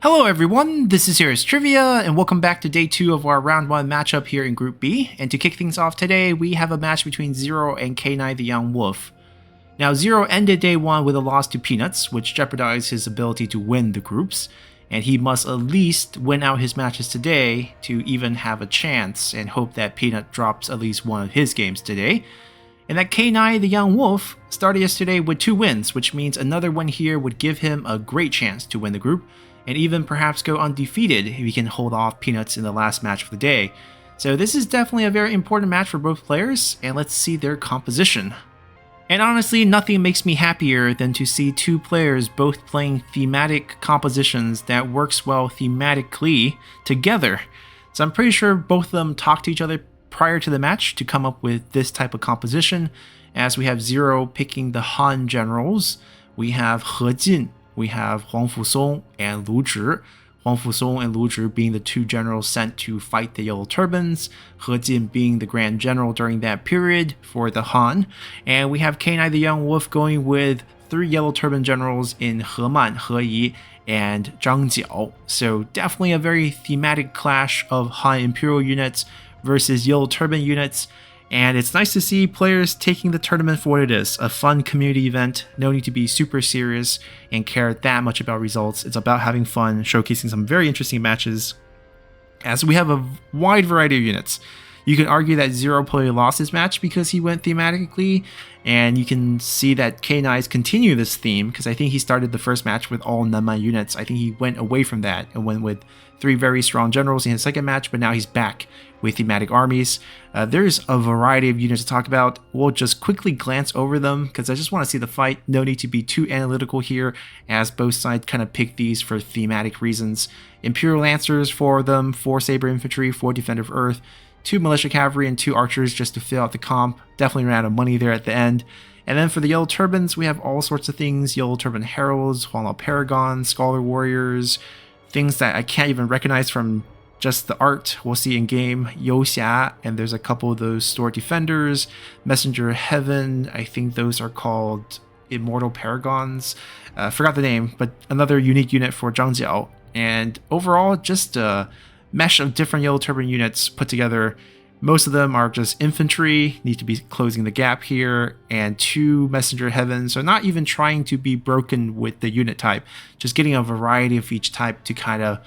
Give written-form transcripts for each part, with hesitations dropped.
Hello everyone, this is Serious Trivia, and welcome back to day 2 of our round 1 matchup here in Group B. And to kick things off today, we have a match between Zero and K9 the Young Wolf. Now Zero ended day 1 with a loss to Peanuts, which jeopardized his ability to win the groups, and he must at least win out his matches today to even have a chance and hope that Peanut drops at least one of his games today. And that K9 the Young Wolf started yesterday with 2 wins, which means another win here would give him a great chance to win the group, and even perhaps go undefeated if he can hold off Peanuts in the last match of the day. So this is definitely a very important match for both players, and let's see their composition. And honestly, nothing makes me happier than to see 2 players both playing thematic compositions that works well thematically together. So I'm pretty sure both of them talked to each other prior to the match to come up with this type of composition, as we have Zero picking the Han generals, we have He Jin, we have Huang Fusong and Lu Zhi. Huang Fusong and Lu Zhi being the 2 generals sent to fight the Yellow Turbans, He Jin being the Grand General during that period for the Han, and we have K9 the Young Wolf going with 3 Yellow Turban generals in He Man, He Yi, and Zhang Jiao. So definitely a very thematic clash of Han Imperial units versus Yellow Turban units. And it's nice to see players taking the tournament for what it is, a fun community event, no need to be super serious and care that much about results. It's about having fun, showcasing some very interesting matches, as we have a wide variety of units. You can argue that Zero probably lost his match because he went thematically, and you can see that K9's continue this theme, because I think he started the first match with all Nanman units. I think he went away from that and went with 3 very strong generals in his second match, but now he's back with thematic armies. There's a variety of units to talk about. We'll just quickly glance over them because I just want to see the fight. No need to be too analytical here, as both sides kind of pick these for thematic reasons. Imperial Lancers for them, 4 Saber Infantry, 4 Defender of Earth, 2 Militia Cavalry, and 2 Archers just to fill out the comp. Definitely ran out of money there at the end. And then for the Yellow Turbans, we have all sorts of things. Yellow Turban Heralds, Huanglao Paragons, Scholar Warriors, things that I can't even recognize from just the art. We'll see in game. Youxia, and there's a couple of those Store Defenders. Messenger of Heaven, I think those are called Immortal Paragons. Forgot the name, but another unique unit for Zhang Jiao. And overall, just a mesh of different Yellow Turban units put together. Most of them are just infantry, need to be closing the gap here, and 2 Messenger of Heaven, so not even trying to be broken with the unit type, just getting a variety of each type to kind of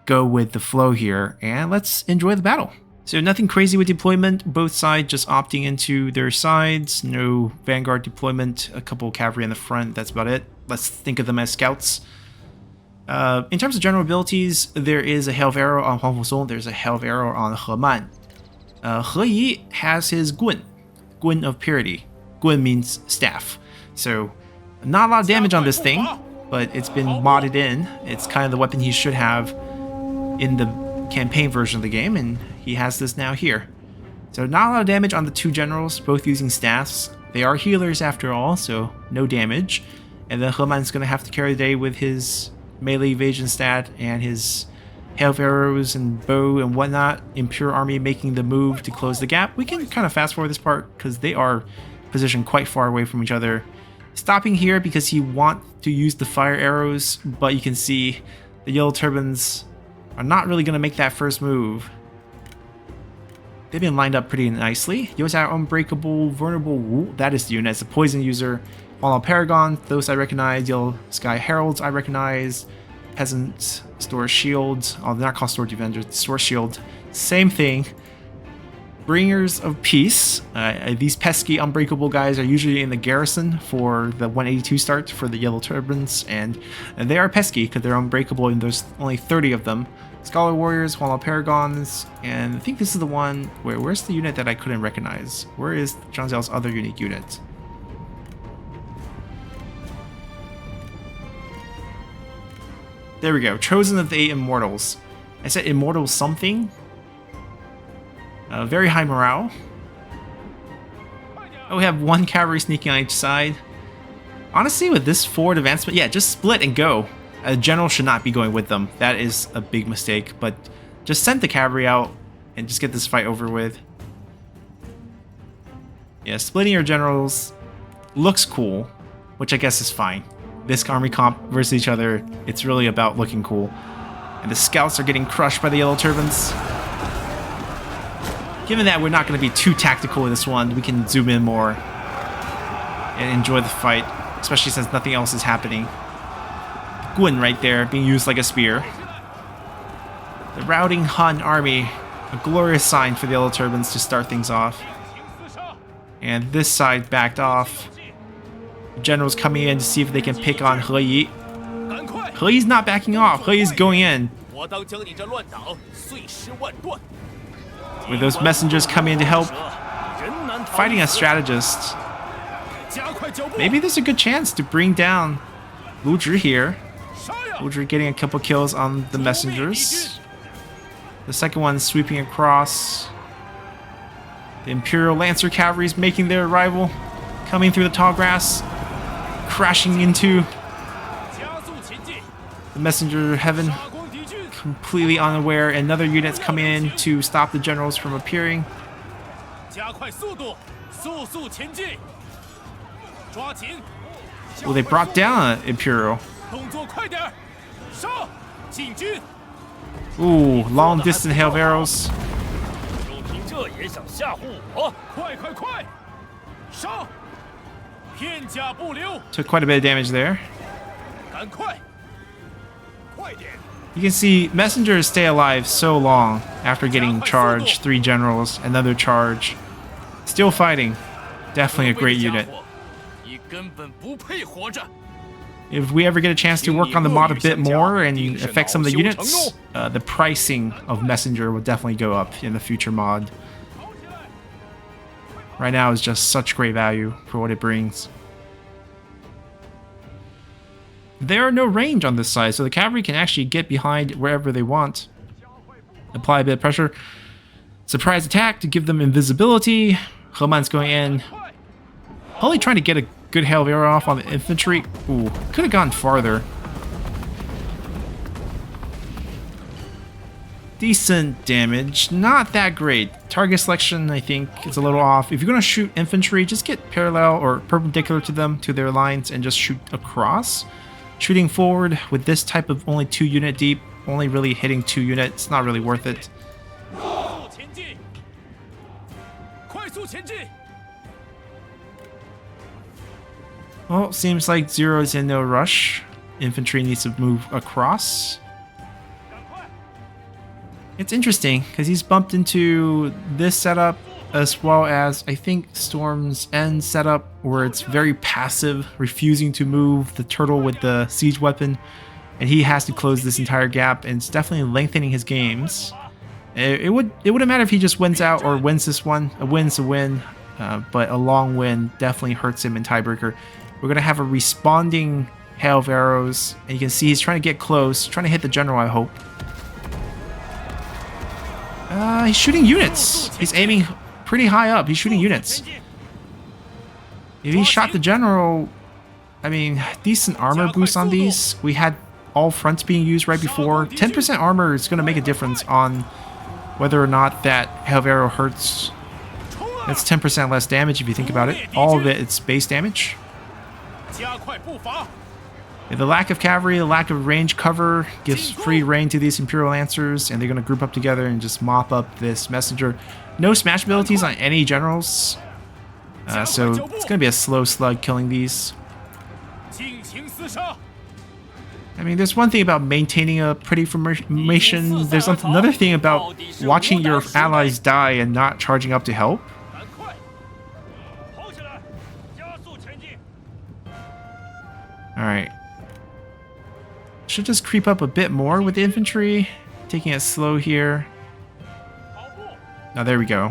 go with the flow here, and let's enjoy the battle. So nothing crazy with deployment, both sides just opting into their sides, no Vanguard deployment, a couple of cavalry in the front, that's about it. Let's think of them as scouts. In terms of general abilities, there is a Hail of Arrow on Huang Fusong, there's a Hail of Arrow on He Man. He Yi has his Gun of Purity. Gun means staff. So not a lot of damage on this thing, but it's been modded in. It's kind of the weapon he should have in the campaign version of the game, and he has this now here. So not a lot of damage on the 2 generals, both using staffs. They are healers after all, so no damage. And then He Man's going to have to carry the day with his melee evasion stat and his Hail of Arrows and bow and whatnot. Imperial Army making the move to close the gap. We can kind of fast forward this part because they are positioned quite far away from each other. Stopping here because he wants to use the fire arrows, but you can see the Yellow Turbans are not really going to make that first move. They've been lined up pretty nicely. Youxia Unbreakable, Vulnerable Wu, that is the unit. It's a poison user. Huanglao Paragon, those I recognize. Yellow Sky Heralds I recognize. Peasant Store Shield. Oh, they're not called Store Defenders. Store Shield. Same thing. Bringers of Peace. These pesky Unbreakable guys are usually in the garrison for the 182 start for the Yellow Turbans, and they are pesky because they're unbreakable and there's only 30 of them. Scholar Warriors, Huanglao Paragons, and I think this is the one where's the unit that I couldn't recognize? Where is Zhang Jiao's other unique unit? There we go. Chosen of the 8 Immortals. I said Immortals something. Very high morale. Oh, we have 1 cavalry sneaking on each side. Honestly, with this forward advancement, yeah, just split and go. A general should not be going with them. That is a big mistake, but just send the cavalry out and just get this fight over with. Yeah, splitting your generals looks cool, which I guess is fine. this army comp versus each other, it's really about looking cool. And the scouts are getting crushed by the yellow turbans. Given that we're not going to be too tactical with this one, we can zoom in more and enjoy the fight, especially since nothing else is happening. Gwyn right there being used like a spear. The routing Han army, a glorious sign for the yellow turbans to start things off. And this side backed off. The general's coming in to see if they can pick on He Yi. He Yi's not backing off. He Yi's going in. With those messengers coming in to help. Fighting a strategist. Maybe there's a good chance to bring down Lu Zhi here. Lu Zhi getting a couple kills on the messengers. The second one sweeping across. The Imperial Lancer Cavalry is making their arrival. Coming through the tall grass. Crashing into the messenger heaven. Completely unaware. Another unit's coming in to stop the generals from appearing. Well, they brought down Imperial. Ooh, long distance hail of arrows. Took quite a bit of damage there. You can see messengers stay alive so long after getting charged. 3 generals, another charge. Still fighting. Definitely a great unit. If we ever get a chance to work on the mod a bit more and affect some of the units, the pricing of Messenger will definitely go up in the future mod. Right now is just such great value for what it brings. There are no range on this side, so the cavalry can actually get behind wherever they want. Apply a bit of pressure. Surprise attack to give them invisibility. He Man's going in. Only trying to get a good hail of arrow off on the infantry. Ooh, could have gone farther. Decent damage, not that great. Target selection, I think, is a little off. If you're going to shoot infantry, just get parallel or perpendicular to them, to their lines, and just shoot across. Shooting forward with this type of only 2 unit deep, only really hitting 2 units, not really worth it. Well, seems like Zero is in no rush. Infantry needs to move across. It's interesting, because he's bumped into this setup, as well as, I think, Storm's End setup, where it's very passive, refusing to move the turtle with the siege weapon, and he has to close this entire gap, and it's definitely lengthening his games. It wouldn't matter if he just wins out or wins this one. A win's a win, but a long win definitely hurts him in tiebreaker. We're going to have a responding hail of arrows, and you can see he's trying to get close, trying to hit the general, I hope. He's shooting units. He's aiming pretty high up. He's shooting units. If he shot the general, I mean, decent armor boost on these. We had all fronts being used right before. 10% armor is going to make a difference on whether or not that hail of arrow hurts. That's 10% less damage if you think about it. All of it, it's base damage. The lack of cavalry, the lack of range cover gives free reign to these Imperial Lancers, and they're going to group up together and just mop up this messenger. No smash abilities on any generals, so it's going to be a slow slug killing these. I mean, there's one thing about maintaining a pretty formation. There's another thing about watching your allies die and not charging up to help. Alright. Should just creep up a bit more with the infantry. Taking it slow here. Now there we go.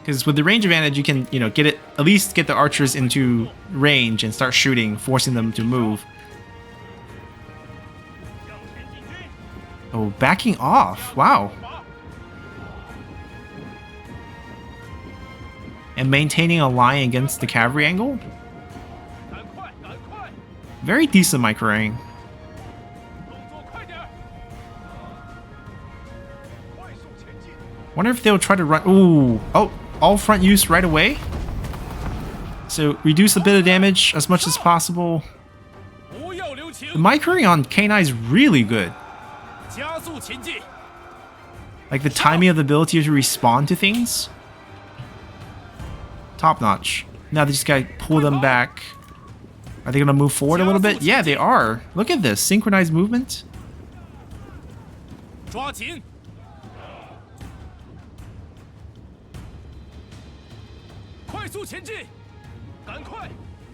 Because with the range advantage, you can, get it, at least get the archers into range and start shooting, forcing them to move. Oh, backing off. Wow. And maintaining a line against the cavalry angle. Very decent microing. Wonder if they'll try to run. Ooh. Oh, all front use right away. So reduce a bit of damage as much as possible. The microing on K9 is really good. Like the timing of the ability to respond to things. Top notch. Now they just gotta pull them back. Are they gonna move forward a little bit? Yeah, they are. Look at this. Synchronized movement.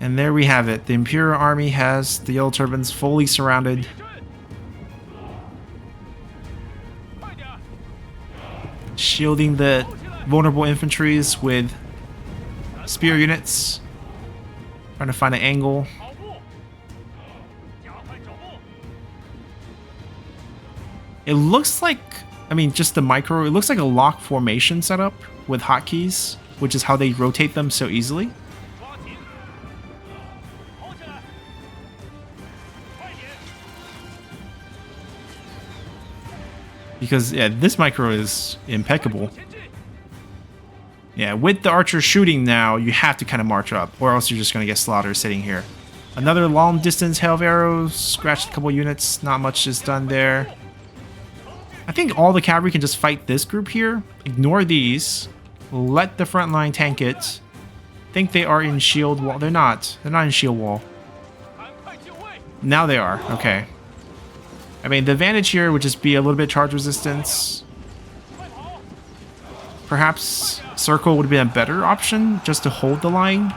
And there we have it. The Imperial Army has the Yellow Turbans fully surrounded. Shielding the vulnerable infantries with spear units. Trying to find an angle. It looks like, I mean, just the micro, it looks like a lock formation setup with hotkeys, which is how they rotate them so easily. Because, yeah, this micro is impeccable. Yeah, with the archer shooting now, you have to kind of march up, or else you're just going to get slaughtered sitting here. Another long distance hail of arrows, scratched a couple units, not much is done there. I think all the cavalry can just fight this group here, ignore these, let the front line tank it. Think they are in shield wall. They're not in shield wall. Now they are, okay. I mean, the advantage here would just be a little bit charge resistance. Perhaps circle would have been a better option, just to hold the line.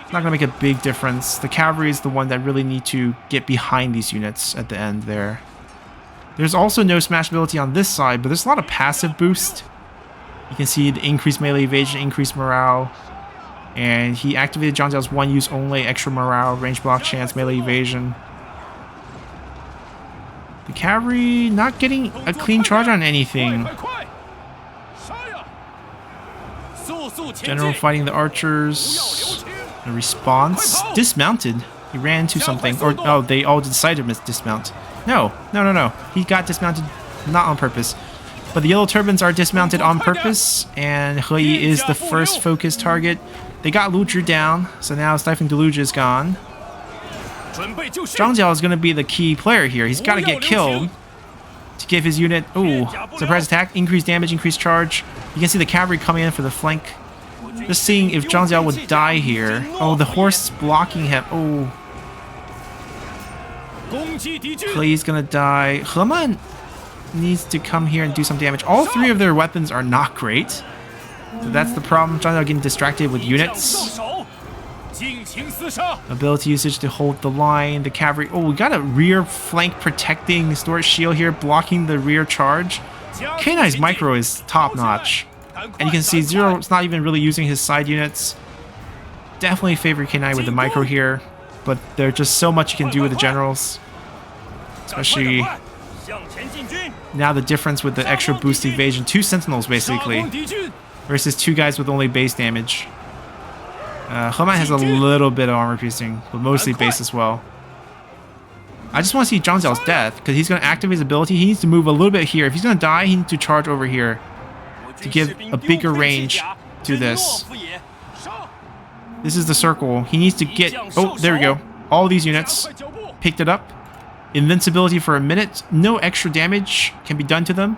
It's not going to make a big difference. The cavalry is the one that really need to get behind these units at the end there. There's also no smash ability on this side, but there's a lot of passive boost. You can see the increased melee evasion, increased morale. And he activated Zhang Jiao's one use only, extra morale, range block chance, melee evasion. The cavalry not getting a clean charge on anything. General fighting the archers. The response. Dismounted. He ran into something. Or, oh, they all decided to dismount. No. He got dismounted not on purpose. But the Yellow Turbans are dismounted on purpose. And He Yi is the first focus target. They got Lu Zhi down. So now Stifling Deluge is gone. Zhang Jiao is going to be the key player here. He's got to get killed to give his unit, surprise attack, increased damage, increased charge. You can see the cavalry coming in for the flank. Just seeing if Zhang Jiao would die here. Oh, the horse is blocking him. Oh. Clay's going to die. He Man needs to come here and do some damage. All three of their weapons are not great. So that's the problem. Zhang Jiao getting distracted with units. Ability usage to hold the line. The cavalry. Oh, we got a rear flank protecting storage shield here, blocking the rear charge. K9's micro is top notch. And you can see Zero is not even really using his side units. Definitely favor K9 with the micro here. But there's just so much you can do with the generals. Especially now the difference with the extra boost evasion. 2 sentinels basically. Versus 2 guys with only base damage. He Man has a little bit of armor piercing, but mostly base as well. I just want to see Zhang Jiao's death, because he's going to activate his ability. He needs to move a little bit here. If he's going to die, he needs to charge over here to give a bigger range to this. This is the circle. He needs to get... Oh, there we go. All these units picked it up. Invincibility for a minute. No extra damage can be done to them.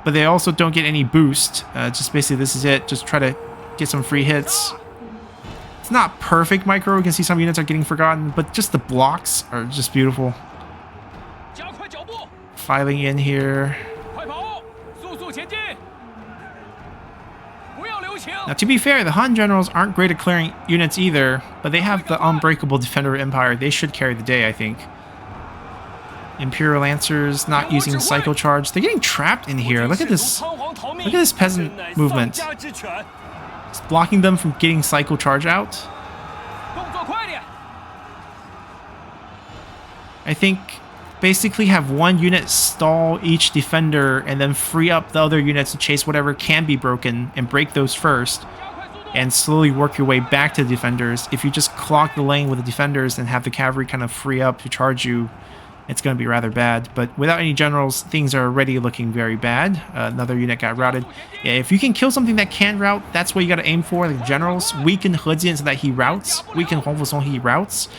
But they also don't get any boost. Just basically, this is it. Just try to get some free hits. It's not perfect micro. You can see some units are getting forgotten, but just the blocks are just beautiful. Filing in here. Now, to be fair, the Han generals aren't great at clearing units either, but they have the unbreakable Defender Empire. They should carry the day, I think. Imperial Lancers not using Psycho Charge. They're getting trapped in here. Look at this. Look at this peasant movement. It's blocking them from getting Psycho Charge out. I think basically have one unit stall each defender and then free up the other units to chase whatever can be broken and break those first and slowly work your way back to the defenders. If you just clog the lane with the defenders and have the cavalry kind of free up to charge you, it's going to be rather bad. But without any generals, things are already looking very bad. Another unit got routed. Yeah, if you can kill something that can route, that's what you got to aim for. The generals weaken He Jian so that he routes. Weaken Huang Fusong, he routes.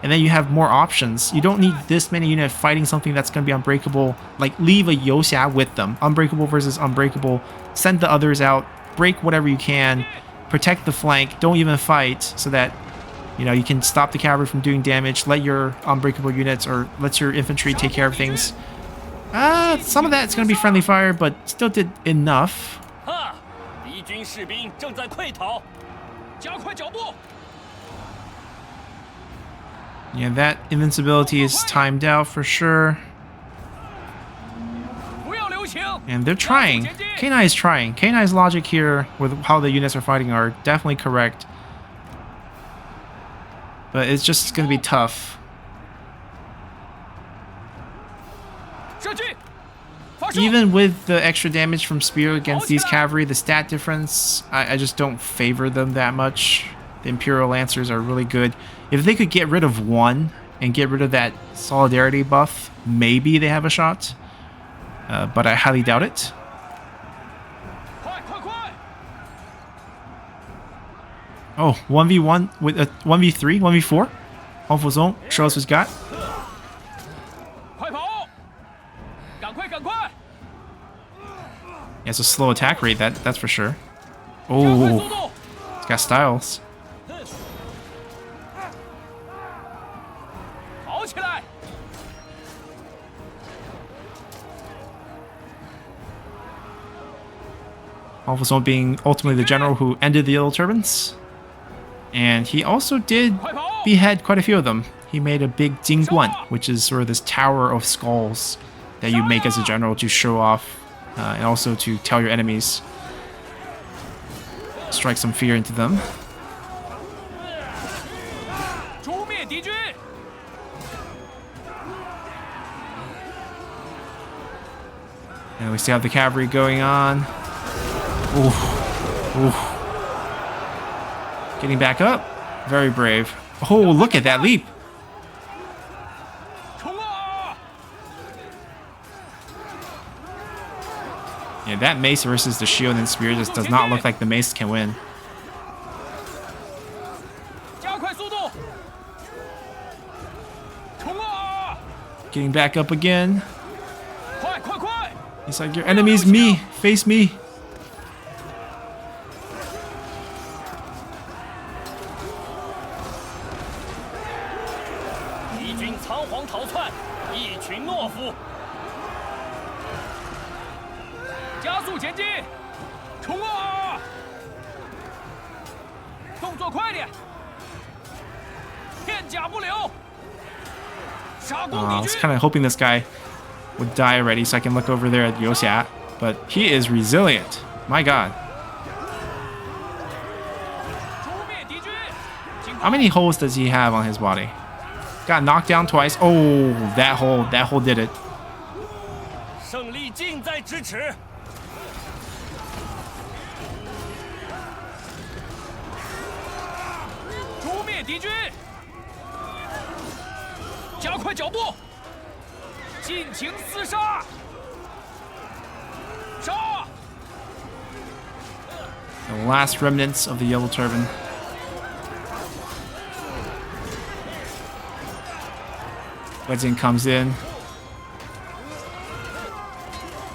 and then you have more options. You don't need this many units fighting something that's going to be unbreakable. Like, leave a Youxia with them. Unbreakable versus unbreakable. Send the others out. Break whatever you can. Protect the flank. Don't even fight, so that, you know, you can stop the cavalry from doing damage. Let your unbreakable units, or let your infantry take care of things. Some of that is going to be friendly fire, but still did enough. Yeah, that invincibility is timed out for sure. And they're trying. K9 is trying. K9's logic here with how the units are fighting are definitely correct. But it's just going to be tough. Even with the extra damage from Spear against these cavalry, the stat difference, I just don't favor them that much. The Imperial Lancers are really good. If they could get rid of one and get rid of that solidarity buff, maybe they have a shot. But I highly doubt it. Oh, 1v1 with a 1v3, 1v4. Huang Fuzong, show us what's got. He has a slow attack rate, that's for sure. Oh, he's got styles. Huang Fuzong being ultimately the general who ended the Yellow Turbans. And he also did behead quite a few of them. He made a big Jingguan, which is sort of this tower of skulls that you make as a general to show off and also to tell your enemies. Strike some fear into them. And we still have the cavalry going on. Oof. Oof. Getting back up. Very brave. Oh, look at that leap. Yeah, that mace versus the shield and spear just does not look like the mace can win. Getting back up again. He's like, your enemy's me. Face me. I was kind of hoping this guy would die already so I can look over there at Youxia, but he is resilient. My god. How many holes does he have on his body? Got knocked down twice. Oh, that hole did it. The last remnants of the Yellow Turban. Wedzin comes in.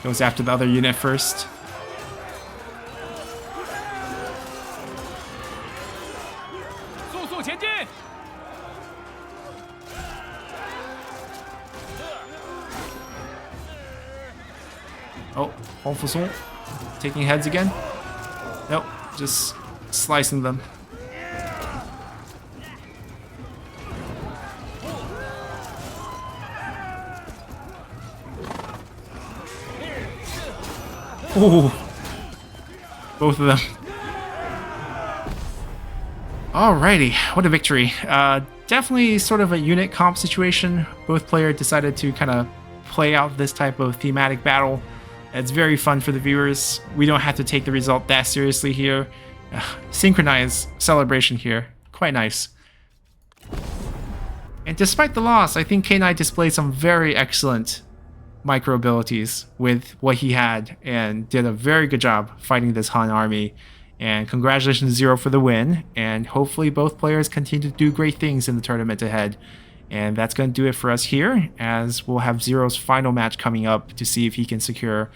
Goes after the other unit first. Oh, Huang Fuzong taking heads again. Nope, just slicing them. Oh, both of them. Alrighty, what a victory. Definitely sort of a unit comp situation. Both players decided to kind of play out this type of thematic battle. It's very fun for the viewers. We don't have to take the result that seriously here. Synchronized celebration here. Quite nice. And despite the loss, I think K9 displayed some very excellent micro abilities with what he had and did a very good job fighting this Han army And congratulations, Zero, for the win. And hopefully both players continue to do great things in the tournament ahead. And that's going to do it for us here, as we'll have Zero's final match coming up to see if he can secure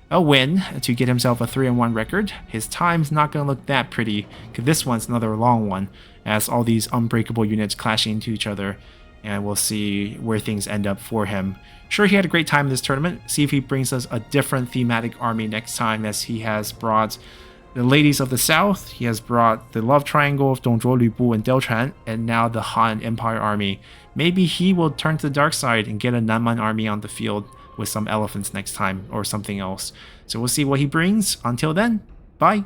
a win to get himself a 3-1 record. His time's not going to look that pretty, because this one's another long one, as all these unbreakable units clashing into each other. And we'll see where things end up for him. Sure, he had a great time in this tournament. See if he brings us a different thematic army next time, as he has brought the Ladies of the South, he has brought the Love Triangle of Dongzhuo, Lu Bu, and Deltran, and now the Han Empire army. Maybe he will turn to the dark side and get a Nanman army on the field with some elephants next time, or something else. So we'll see what he brings. Until then, bye!